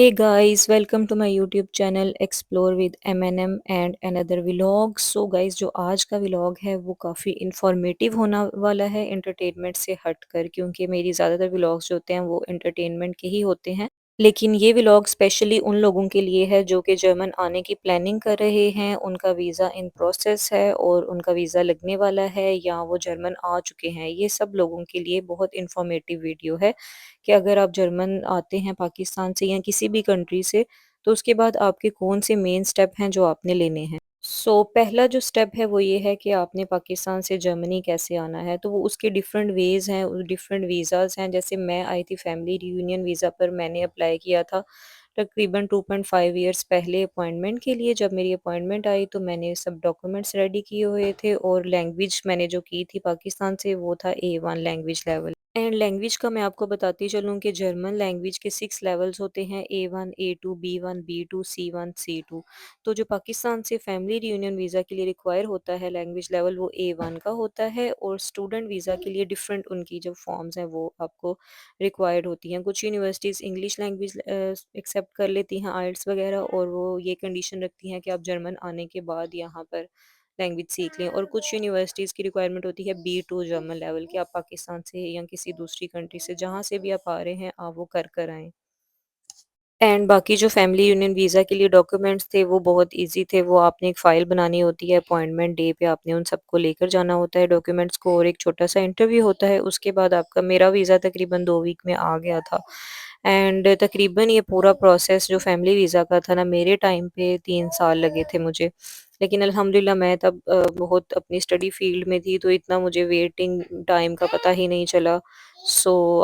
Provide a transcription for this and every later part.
Hey guys, welcome to my YouTube channel Explore with M&M and another vlog। So guys जो आज का vlog है वो काफ़ी इंफॉर्मेटिव होना वाला है एंटरटेनमेंट से हटकर, क्योंकि मेरी ज़्यादातर व्लॉग्स जो होते हैं वो एंटरटेनमेंट के ही होते हैं। लेकिन ये व्लॉग स्पेशली उन लोगों के लिए है जो कि जर्मन आने की प्लानिंग कर रहे हैं, उनका वीज़ा इन प्रोसेस है और उनका वीज़ा लगने वाला है या वो जर्मन आ चुके हैं। ये सब लोगों के लिए बहुत इंफॉर्मेटिव वीडियो है कि अगर आप जर्मन आते हैं पाकिस्तान से या किसी भी कंट्री से, तो उसके बाद आपके कौन से मेन स्टेप हैं जो आपने लेने हैं। पहला जो स्टेप है वो ये है कि आपने पाकिस्तान से जर्मनी कैसे आना है, तो वो उसके डिफरेंट वेज़ हैं, डिफरेंट वीज़ाज़ हैं। जैसे मैं आई थी फैमिली रियूनियन वीज़ा पर, मैंने अप्लाई किया था तकरीबन 2.5 इयर्स पहले अपॉइंटमेंट के लिए। जब मेरी अपॉइंटमेंट आई तो मैंने सब डॉक्यूमेंट्स रेडी किए हुए थे और लैंग्वेज मैंने जो की थी पाकिस्तान से वो था A1 language level. And language का मैं आपको बताती चलूँ कि जर्मन लैंग्वेज के 6 लेवल्स होते हैं, A1, A2, B1, B2, C1, C2। तो जो पाकिस्तान से फैमिली रियूनियन वीज़ा के लिए रिक्वायर होता है लैंग्वेज लेवल वो A1 का होता है, और स्टूडेंट वीज़ा के लिए डिफरेंट उनकी जो फॉर्म्स हैं वो आपको रिक्वायर्ड होती हैं। कुछ यूनिवर्सिटीज़ इंग्लिश लैंग्वेज एक्सेप्ट कर लेती हैं, आइल्स वगैरह, और वो ये कंडीशन रखती हैं कि आप जर्मन आने के बाद यहाँ पर लैंग्वेज सीख लें। और कुछ यूनिवर्सिटीज़ की रिक्वायरमेंट होती है B2 जर्मन लेवल की, आप पाकिस्तान से या किसी दूसरी कंट्री से जहाँ से भी आप आ रहे हैं आप वो कर आएँ। एंड बाकी जो फैमिली यूनियन वीज़ा के लिए डॉक्यूमेंट्स थे वो बहुत ईज़ी थे। वो आपने एक फ़ाइल बनानी होती है, अपॉइंटमेंट डे पे आपने उन सबको लेकर जाना होता है डॉक्यूमेंट्स को, और एक छोटा-सा इंटरव्यू होता है। उसके बाद आपका मेरा वीज़ा तकरीबन 2 वीक में आ गया था। एंड तकरीबन ये पूरा प्रोसेस जो फैमिली वीज़ा का था ना, मेरे टाइम पे 3 साल लगे थे मुझे। लेकिन अल्हम्दुलिल्लाह मैं तब बहुत अपनी स्टडी फ़ील्ड में थी, तो इतना मुझे वेटिंग टाइम का पता ही नहीं चला।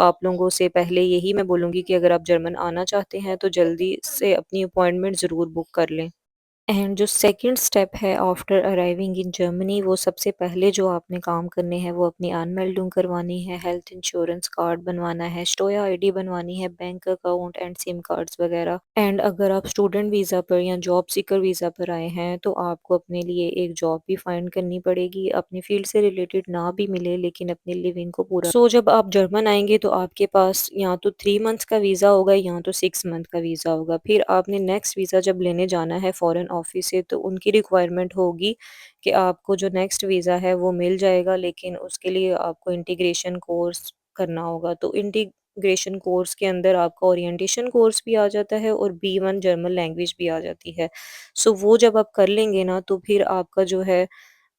आप लोगों से पहले यही मैं बोलूँगी कि अगर आप जर्मन आना चाहते हैं तो जल्दी से अपनी अपॉइंटमेंट ज़रूर बुक कर लें। एंड जो सेकंड स्टेप है आफ्टर अराइविंग इन जर्मनी, वो सबसे पहले जो आपने काम करने हैं वो अपनी अनमेल्डिंग करवानी है, हेल्थ इंश्योरेंस कार्ड बनवाना है, स्टोया आईडी बनवानी है, bank account and SIM cards वगैरह। एंड अगर आप स्टूडेंट वीज़ा पर या जॉब सीकर वीज़ा पर आए हैं तो आपको अपने लिए एक जॉब भी फाइंड करनी पड़ेगी, अपनी फील्ड से रिलेटेड ना भी मिले लेकिन अपनी लिविंग को पूरा। जब आप जर्मन आएंगे तो आपके पास या तो 3 मंथ्स का वीज़ा होगा या तो 6 मंथ का वीज़ा होगा। फिर आपने नेक्स्ट वीज़ा जब लेने जाना है फॉरेन ऑफिस से, तो उनकी रिक्वायरमेंट होगी कि आपको जो नेक्स्ट वीज़ा है वो मिल जाएगा, लेकिन उसके लिए आपको इंटीग्रेशन कोर्स करना होगा। तो इंटीग्रेशन कोर्स के अंदर आपका ओरिएंटेशन कोर्स भी आ जाता है और B1 जर्मन लैंग्वेज भी आ जाती है। वो जब आप कर लेंगे ना तो फिर आपका जो है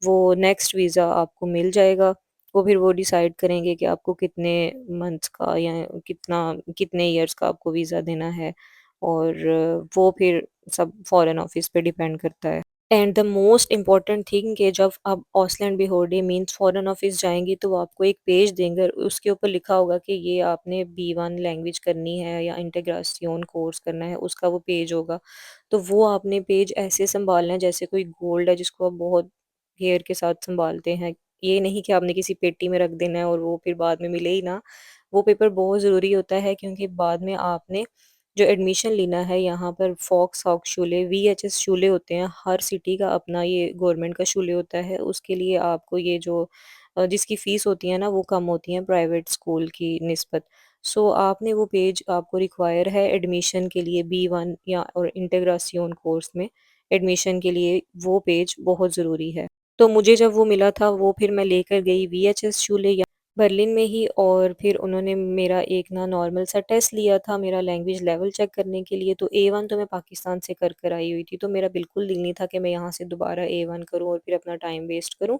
वो नेक्स्ट वीज़ा आपको मिल जाएगा। वो फिर वो डिसाइड करेंगे कि आपको कितने मंथ्स का या कितना कितने इयर्स का आपको वीज़ा देना है, और वो फिर सब फॉरेन ऑफिस पे डिपेंड करता है। And the most important thing कि जब आप ऑसलैंड बिहोरडे मीन्स फॉरेन ऑफिस जाएंगी तो वो आपको एक पेज देंगे, उसके ऊपर लिखा होगा कि ये आपने B1 लैंग्वेज करनी है या इंटीग्रेशन कोर्स करना है, उसका वो पेज होगा। तो वो आपने पेज ऐसे संभालना है जैसे कोई गोल्ड है जिसको आप बहुत केयर के साथ संभालते हैं। ये नहीं कि आपने किसी पेटी में रख देना है और वो फिर बाद में मिले ही ना। वो पेपर बहुत ज़रूरी होता है, क्योंकि बाद में आपने जो एडमिशन लेना है यहाँ पर फॉक्स हॉगशुले, VHS शूले होते हैं, हर सिटी का अपना ये गवर्नमेंट का शूले होता है। उसके लिए आपको ये जो जिसकी फ़ीस होती है ना वो कम होती है प्राइवेट स्कूल की निस्बत। आपने वो पेज आपको रिक्वायर है एडमिशन के लिए B1 या और इंटीग्रेशन कोर्स में एडमिशन के लिए, वो पेज बहुत ज़रूरी है। तो मुझे जब वो मिला था वो फिर मैं लेकर गई VHS शूले या बर्लिन में ही, और फिर उन्होंने मेरा एक ना नॉर्मल सा टेस्ट लिया था मेरा लैंग्वेज लेवल चेक करने के लिए। तो A1 तो मैं पाकिस्तान से कर आई हुई थी, तो मेरा बिल्कुल दिल नहीं था कि मैं यहाँ से दोबारा A1 करूँ और फिर अपना टाइम वेस्ट करूँ।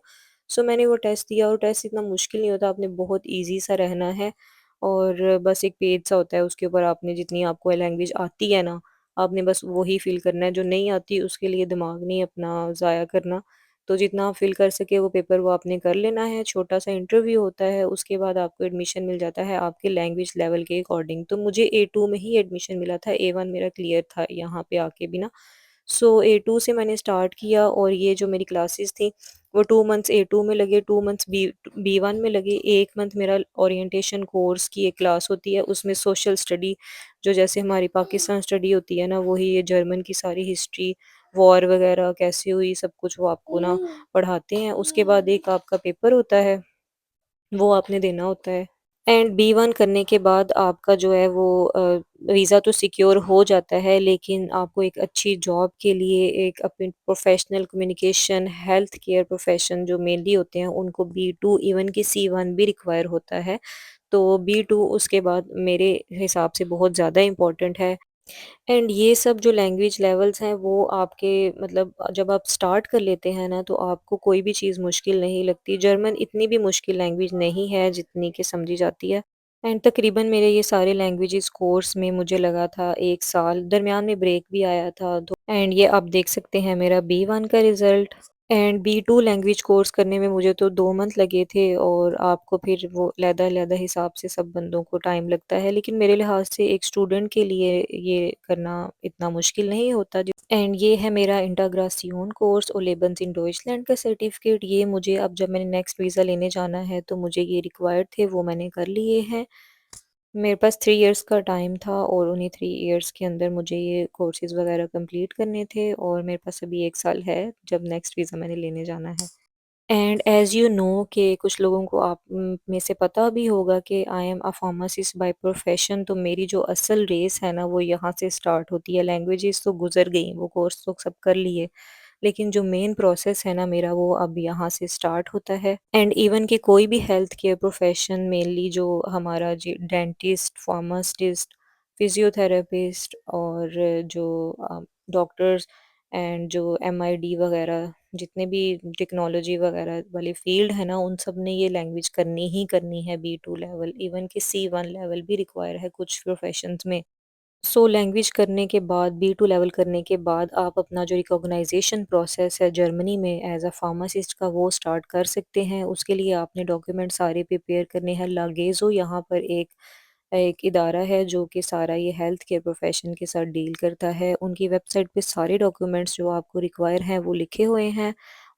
मैंने वो टेस्ट दिया, और टेस्ट इतना मुश्किल नहीं होता, आपने बहुत ईज़ी सा रहना है, और बस एक पेज सा होता है, उसके ऊपर आपने जितनी आपको लैंग्वेज आती है ना, आपने बस वही फ़िल करना है, जो नहीं आती उसके लिए दिमाग नहीं अपना ज़ाया करना। तो जितना आप फ़िल कर सके वो पेपर वो आपने कर लेना है, छोटा-सा इंटरव्यू होता है, उसके बाद आपको एडमिशन मिल जाता है आपके लैंग्वेज लेवल के अकॉर्डिंग। तो मुझे A2 में ही एडमिशन मिला था, A1 मेरा क्लियर था यहाँ पे आके भी ना। A2 से मैंने स्टार्ट किया, और ये जो मेरी क्लासेस थी वो 2 मंथ्स A2 में लगे, 2 मंथ्स B1 में लगे, 1 मंथ मेरा ओरिएंटेशन कोर्स की एक क्लास होती है, उसमें सोशल स्टडी जो जैसे हमारी पाकिस्तान स्टडी होती है ना, वही ये जर्मन की सारी हिस्ट्री, वॉर वगैरह कैसे हुई, सब कुछ वो आपको ना पढ़ाते हैं। उसके बाद एक आपका पेपर होता है, वो आपने देना होता है। एंड B1 करने के बाद आपका जो है वो वीज़ा तो सिक्योर हो जाता है, लेकिन आपको एक अच्छी जॉब के लिए एक अपनी professional communication, health care profession जो मेनली होते हैं, उनको B2 इवन कि C1 भी रिक्वायर होता है। तो B2 उसके बाद मेरे हिसाब से बहुत ज़्यादा इम्पोर्टेंट है। एंड ये सब जो लैंग्वेज लेवल्स हैं वो आपके मतलब जब आप स्टार्ट कर लेते हैं ना, तो आपको कोई भी चीज़ मुश्किल नहीं लगती। जर्मन इतनी भी मुश्किल लैंग्वेज नहीं है जितनी कि समझी जाती है। एंड तकरीबन मेरे ये सारे लैंग्वेजेस कोर्स में मुझे लगा था 1 साल, दरमियान में ब्रेक भी आया था तो एंड ये आप देख सकते हैं मेरा B1 का result. And B2 language course करने में मुझे तो 2 मंथ लगे थे और आपको फिर वो अलहदा-अलहदा हिसाब से सब बंदों को टाइम लगता है, लेकिन मेरे लिहाज से एक स्टूडेंट के लिए ये करना इतना मुश्किल नहीं होता। एंड ये है मेरा इंटीग्रेशन कोर्स और लेबन्स इन डॉइचलैंड का सर्टिफिकेट। ये मुझे अब जब मैंने नेक्स्ट वीज़ा लेने जाना है तो मुझे ये रिक्वायर्ड थे, वो मैंने कर लिए हैं। मेरे पास 3 इयर्स का टाइम था और उन्हीं 3 इयर्स के अंदर मुझे ये कोर्सेज़ वगैरह कंप्लीट करने थे और मेरे पास अभी 1 साल है जब नेक्स्ट वीज़ा मैंने लेने जाना है। एंड एज़ यू नो कि कुछ लोगों को आप में से पता भी होगा कि I am a pharmacist by profession, तो मेरी जो असल रेस है ना वो यहाँ से स्टार्ट होती है। लैंग्वेजेज़ तो गुज़र गई, वो कोर्स तो सब कर लिए। लेकिन जो मेन प्रोसेस है ना मेरा वो अब यहाँ से स्टार्ट होता है। एंड इवन कि कोई भी हेल्थ केयर प्रोफेशन मेनली जो हमारा जी डेंटिस्ट, फार्मासिस्ट, फिजियोथेरेपिस्ट और जो डॉक्टर्स एंड जो एमआईडी वगैरह जितने भी टेक्नोलॉजी वगैरह वाली फील्ड है ना, उन सब ने ये लैंग्वेज करनी ही करनी है B2 लेवल, इवन कि C1 लेवल भी रिक्वायर है कुछ प्रोफेशंस में। सो लैंग्वेज करने के बाद B2 लेवल करने के बाद आप अपना जो रिकॉग्नाइजेशन प्रोसेस है जर्मनी में एज अ फार्मासिस्ट का वो स्टार्ट कर सकते हैं। उसके लिए आपने डॉक्यूमेंट सारे प्रिपेयर करने हैं। लागेज़ो यहाँ पर एक एक इदारा है जो कि सारा ये हेल्थ केयर प्रोफेशन के साथ डील करता है। उनकी वेबसाइट पे सारे डॉक्यूमेंट्स जो आपको रिक्वायर हैं वो लिखे हुए हैं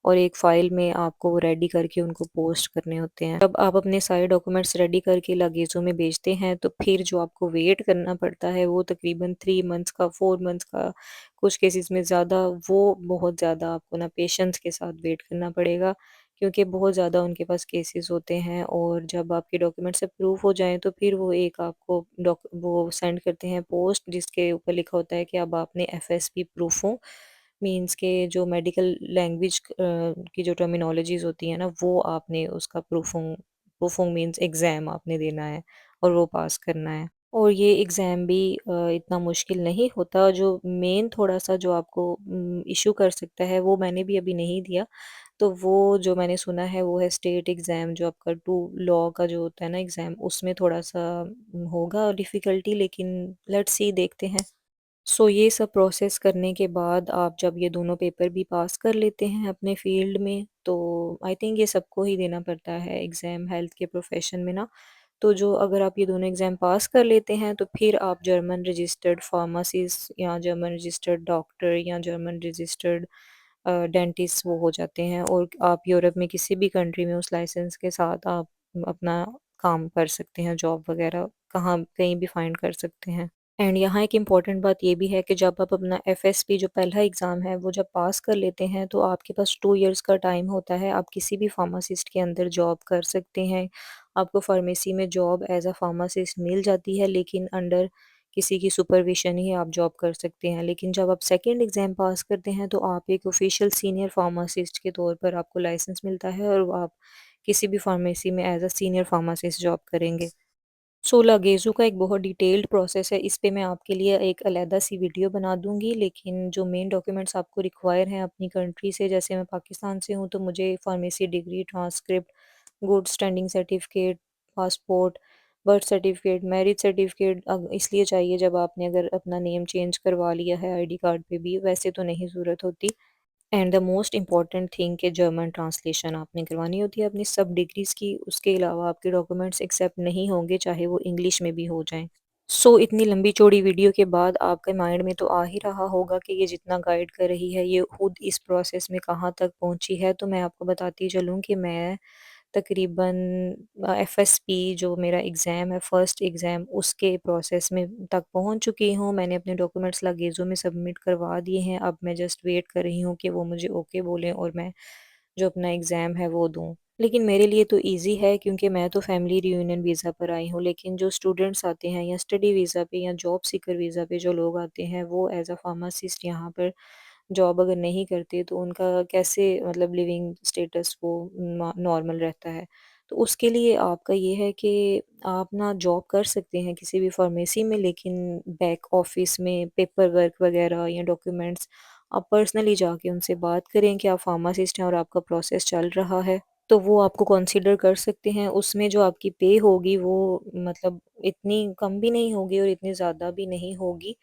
और एक फ़ाइल में आपको वो रेडी करके उनको पोस्ट करने होते हैं। जब आप अपने सारे डॉक्यूमेंट्स रेडी करके लगेजों में भेजते हैं तो फिर जो आपको वेट करना पड़ता है वो तकरीबन 3 मंथ्स का, 4 मंथ्स का, कुछ केसेस में ज़्यादा, वो बहुत ज़्यादा आपको ना पेशेंस के साथ वेट करना पड़ेगा क्योंकि बहुत ज़्यादा उनके पास केसेस होते हैं और जब आपके डॉक्यूमेंट्स अप्रूव हो जाएँ तो फिर वो एक आपको वो सेंड करते हैं पोस्ट जिसके ऊपर लिखा होता है कि अब आपने एफएसपी प्रूफों मीन्स के जो मेडिकल लैंग्वेज की जो टर्मिनोलॉजीज़ होती हैं ना वो आपने उसका प्रूफों मीन्स एग्ज़ाम आपने देना है और वो पास करना है। और ये एग्ज़ाम भी इतना मुश्किल नहीं होता, जो मेन थोड़ा-सा जो आपको इश्यू कर सकता है वो मैंने भी अभी नहीं दिया। तो वो जो मैंने सुना है वो है स्टेट एग्ज़ाम जो आपका टू लॉ का जो होता है ना एग्ज़ाम, उसमें थोड़ा-सा होगा डिफ़िकल्टी, लेकिन लेट्स सी देखते हैं। सो ये सब प्रोसेस करने के बाद आप जब ये दोनों पेपर भी पास कर लेते हैं अपने फ़ील्ड में, तो आई थिंक ये सबको ही देना पड़ता है एग्ज़ाम हेल्थ के प्रोफ़ेशन में ना। तो जो अगर आप ये दोनों एग्ज़ाम पास कर लेते हैं तो फिर आप जर्मन रजिस्टर्ड फार्मासिस्ट या जर्मन रजिस्टर्ड डॉक्टर या जर्मन रजिस्टर्ड डेंटिस्ट वो हो जाते हैं और आप यूरोप में किसी भी कंट्री में उस लाइसेंस के साथ आप अपना काम कर सकते हैं, जॉब वग़ैरह कहाँ कहीं भी फाइंड कर सकते हैं। एंड यहाँ एक इम्पॉर्टेंट बात ये भी है कि जब आप अपना एफएसपी जो पहला एग्ज़ाम है वो जब पास कर लेते हैं तो आपके पास 2 इयर्स का टाइम होता है। आप किसी भी फार्मासिस्ट के अंदर जॉब कर सकते हैं। आपको फार्मेसी में जॉब एज़ अ फार्मासिस्ट मिल जाती है, लेकिन अंडर किसी की सुपरविज़न ही आप जॉब कर सकते हैं। लेकिन जब आप सेकंड एग्ज़ाम पास करते हैं तो आप एक ऑफ़िशियल सीनियर फार्मासिस्ट के तौर पर आपको लाइसेंस मिलता है और आप किसी भी फार्मेसी में as a senior pharmacist job करेंगे। सो लागेज़ो का एक बहुत डिटेल्ड प्रोसेस है, इस पे मैं आपके लिए एक अलहदा सी वीडियो बना दूँगी, लेकिन जो मेन डॉक्यूमेंट्स आपको रिक्वायर हैं अपनी कंट्री से, जैसे मैं पाकिस्तान से हूँ तो मुझे pharmacy degree, transcript, good standing certificate, passport, birth certificate, marriage certificate इसलिए चाहिए जब आपने अगर अपना नेम चेंज करवा लिया है आईडी कार्ड पे भी, वैसे तो नहीं ज़रूरत होती। And the most important thing कि जर्मन ट्रांसलेशन आपने करवानी होती है अपनी सब डिग्रीज़ की, उसके अलावा आपके डॉक्यूमेंट्स एक्सेप्ट नहीं होंगे, चाहे वो इंग्लिश में भी हो जाएँ। सो इतनी लंबी चौड़ी वीडियो के बाद आपके माइंड में तो आ ही रहा होगा कि ये जितना गाइड कर रही है, ये खुद इस प्रोसेस में कहाँ तक पहुँची है। तो मैं आपको बताती चलूँ कि मैं तकरीबन एफएसपी जो मेरा एग्ज़ाम है, फर्स्ट एग्ज़ाम, उसके प्रोसेस में तक पहुँच चुकी हूँ। मैंने अपने डॉक्यूमेंट्स लगेज़ों में सबमिट करवा दिए हैं। अब मैं जस्ट वेट कर रही हूँ कि वो मुझे ओके बोलें और मैं जो अपना एग्ज़ाम है वो दूँ। लेकिन मेरे लिए तो ईज़ी है क्योंकि मैं तो फैमिली रियूनियन वीज़ा पर आई हूँ, लेकिन जो स्टूडेंट्स आते हैं या स्टडी वीज़ा पे या जॉब सीकर वीज़ा पे जो लोग आते हैं, वो एज़ अ फार्मासिस्ट यहाँ पर जॉब अगर नहीं करते तो उनका कैसे मतलब लिविंग स्टेटस वो नॉर्मल रहता है। तो उसके लिए आपका ये है कि आप ना जॉब कर सकते हैं किसी भी फार्मेसी में, लेकिन बैक ऑफ़िस में पेपर वर्क वग़ैरह या डॉक्यूमेंट्स आप पर्सनली जाके उनसे बात करें कि आप फार्मासिस्ट हैं और आपका प्रोसेस चल रहा है। तो वो आपको कंसीडर कर सकते हैं, उसमें जो आपकी पे होगी वो मतलब इतनी कम भी नहीं होगी और इतनी ज़्यादा भी नहीं होगी,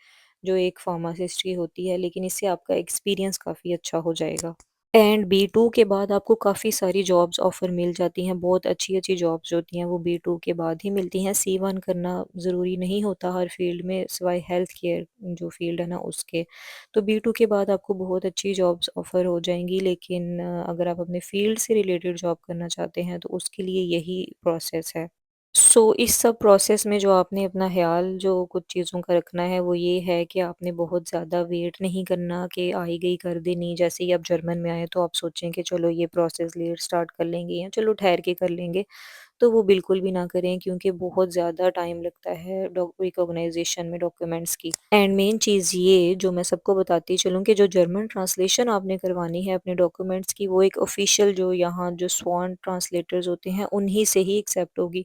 जो एक फार्मासिस्ट की होती है, लेकिन इससे आपका एक्सपीरियंस काफ़ी अच्छा हो जाएगा। एंड B2 के बाद आपको काफ़ी सारी जॉब्स ऑफ़र मिल जाती हैं, बहुत अच्छी-अच्छी जॉब्स होती हैं, वो B2 के बाद ही मिलती हैं। C1 करना ज़रूरी नहीं होता हर फ़ील्ड में, सिवाय हेल्थ केयर जो फ़ील्ड है ना उसके। तो B2 के बाद आपको बहुत अच्छी जॉब्स ऑफ़र हो जाएँगी, लेकिन अगर आप अपने फ़ील्ड से रिलेटेड जॉब करना चाहते हैं, तो उसके लिए यही प्रोसेस है। सो इस सब प्रोसेस में जो आपने अपना ख़्याल जो कुछ चीज़ों का रखना है वो ये है कि आपने बहुत ज़्यादा वेट नहीं करना कि आई गई कर देनी। जैसे ही आप जर्मन में आए तो आप सोचें कि चलो ये प्रोसेस लेट स्टार्ट कर लेंगे या चलो ठहर के कर लेंगे। तो वो बिल्कुल भी ना करें क्योंकि बहुत ज़्यादा टाइम लगता है रिकॉग्नाइजेशन में डॉक्यूमेंट्स की। एंड मेन चीज़ ये जो मैं सबको बताती चलूँ कि जो जर्मन ट्रांसलेशन आपने करवानी है अपने डॉक्यूमेंट्स की, वो एक ऑफिशियल जो यहाँ जो स्वान ट्रांसलेटर्स होते हैं उन्हीं से ही एक्सेप्ट होगी।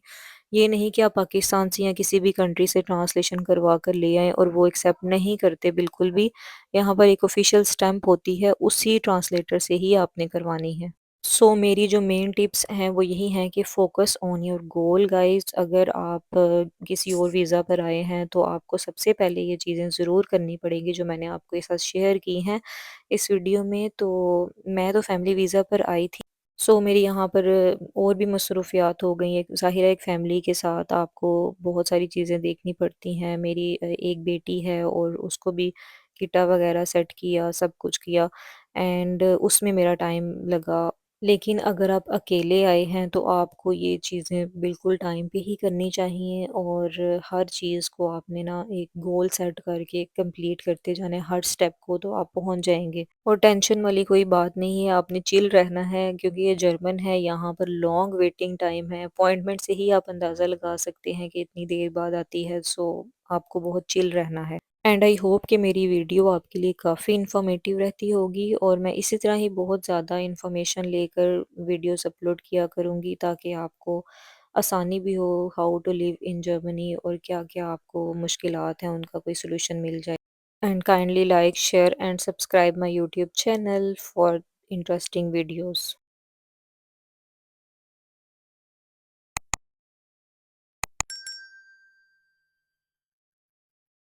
ये नहीं कि आप पाकिस्तान से या किसी भी कंट्री से ट्रांसलेशन करवा कर ले आएँ और वो एक्सेप्ट नहीं करते बिल्कुल भी। यहाँ पर एक ऑफिशियल स्टैम्प होती है, उसी ट्रांसलेटर से ही आपने करवानी है। सो मेरी जो मेन टिप्स हैं वो यही हैं कि focus on your goal guys. अगर आप किसी और वीज़ा पर आए हैं तो आपको सबसे पहले ये चीज़ें ज़रूर करनी पड़ेंगी जो मैंने आपके साथ शेयर की हैं इस वीडियो में। तो मैं तो फैमिली वीज़ा पर आई थी। सो मेरी यहाँ पर और भी मसरूफ़ियात हो गई हैं। ज़ाहिर है एक फ़ैमिली के साथ आपको बहुत सारी चीज़ें देखनी पड़ती हैं। मेरी एक बेटी है और उसको भी किटा वग़ैरह सेट किया, सब कुछ किया एंड उसमें मेरा टाइम लगा। लेकिन अगर आप अकेले आए हैं तो आपको ये चीज़ें बिल्कुल टाइम पे ही करनी चाहिए और हर चीज़ को आपने ना एक गोल सेट करके कंप्लीट करते जाना है हर स्टेप को, तो आप पहुंच जाएंगे। और टेंशन वाली कोई बात नहीं है, आपने चिल रहना है क्योंकि ये जर्मन है, यहाँ पर लॉन्ग वेटिंग टाइम है। अपॉइंटमेंट से ही आप अंदाज़ा लगा सकते हैं कि इतनी देर बाद आती है। सो आपको बहुत चिल रहना है। एंड आई होप कि मेरी वीडियो आपके लिए काफ़ी इन्फॉर्मेटिव रहती होगी और मैं इसी तरह ही बहुत ज़्यादा इन्फॉर्मेशन लेकर वीडियोस अपलोड किया करूँगी ताकि आपको आसानी भी हो how to live in Germany और क्या-क्या आपको मुश्किलात हैं उनका कोई सॉल्यूशन मिल जाए। And kindly like, share and subscribe my YouTube channel for interesting videos.